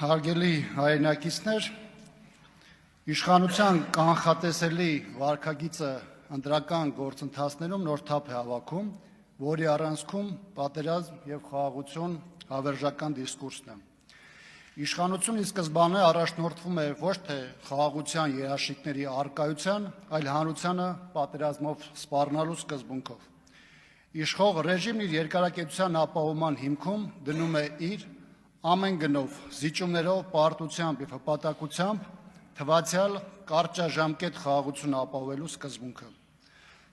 Հարգելի հայրենակիցներ, իշխանության կանխատեսելի վարքագիծը ընտրական գործընթացներում նոր թափ է հավաքում, որի առանցքում պատերազմ և խաղաղություն հավերժական դիսկուրսն է։ Իշխանությունը ի սկզբանե առաջնորդվում է ոչ թե խաղաղության երաշխիքների առկայության, այլ հանրությանը պատերազմով սպառնալու սկզբունքով։ Իշխող ռեժիմն իր երկարակեցության ապահովման հիմքում դնում է իր ամեն գնով, զիջումներով, պարտությամբ և հպատակությամբ թվացյալ կարճաժամկետ խաղաղություն ապահովելու սկզբունքը։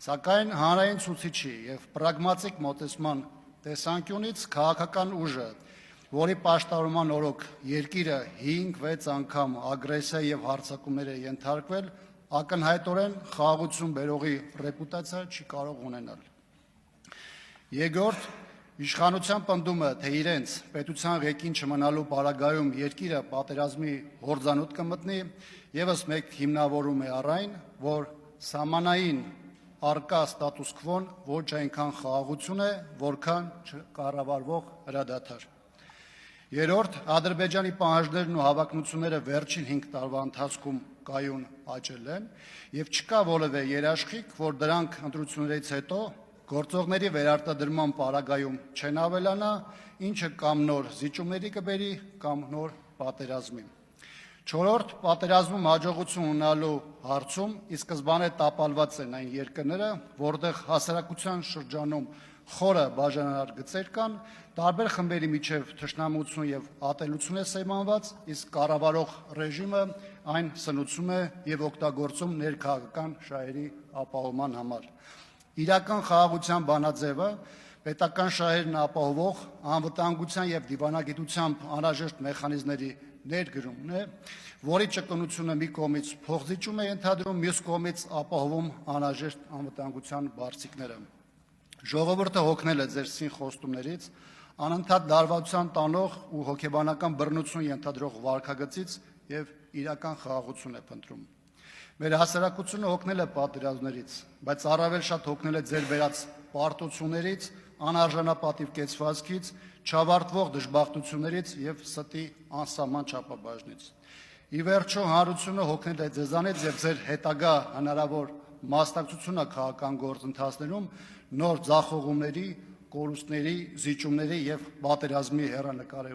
Սակայն հանրային ցուցիչի և պրագմատիկ մոտեցման տեսանկյունից քաղաքական ուժը, որի պաշտպանման օրոք երկիրը 5-6 անգամ ագրեսիա և հարձակումներ է ենթարկվել, ակնհայտորեն խաղաղություն բերողի ռեպուտացիա չի կարող ունենալ։ Երկրորդ, իշխանության պնդումը, թե իրենց պետության ղեկին չմնալու պարագայում երկիրը պատերազմի հորձանուտ կմտնի, ևս մեկ հիմնավորում է առ այն, որ սահմանային առկա ստատուս քվոն ոչ այնքան խաղաղություն է, որքան չկառավարվող հրադադար։ Երրորդ, Ադրբեջանի պահանջներն ու հավակնությունները վերջին 5 տարվա ընթացքում կայուն աճել են, և չկա որևէ երաշխիք, որ դրանք ընտրություններից հետո գործողների վերարտադրման պարագայում չեն ավելանա, ինչը կամ նոր զիջումների կբերի, կամ նոր պատերազմի։ Չորրորդ, պատերազմում հաջողություն ունենալու հարցում ի սկզբանե տապալված են այն երկրները, որտեղ հասարակության շրջանում խորը բաժանարար գծեր կան, տարբեր խմբերի միջև թշնամություն և ատելություն է սերմանված, իսկ կառավարող ռեժիմը այն սնուցում է և օգտագործում ներքաղաքական շահերի ապահովման համար։ Իրական խաղաղության բանաձևը պետական շահերն ապահովող անվտանգության և դիվանագիտությամբ անհրաժեշտ մեխանիզմների ներդրումն է, որի ճկունությունը մի կողմից փոխզիջում է ենթադրում, մյուս կողմից ապահովում անհրաժեշտ անվտանգության բարձիկները։ Ժողովուրդը հոգնել է ձեր սին խոստումներից, անընդհատ լարվածության տանող ու հոգեբանական բռնություն ենթադրող վարքագծից և իրական խաղաղություն է փնտրում։ Մեր հասարակությունը հոգնել է պատերազմներից, բայց առավել շատ հոգնել է ձեր բերած պարտություններից, անարժանապատիվ կեցվածքից, չավարտվող դժբախտություններից և ստի անսահման չափաբաժնից։ Ի վերջո հանրությունը հոգնել է ձեզանից և ձեր հետագա հնարավոր մասնակցությունը քաղաքական գործընթացներում նոր ձախողումների, կորուստների, զիջումների և պատերազմի հեռանկարի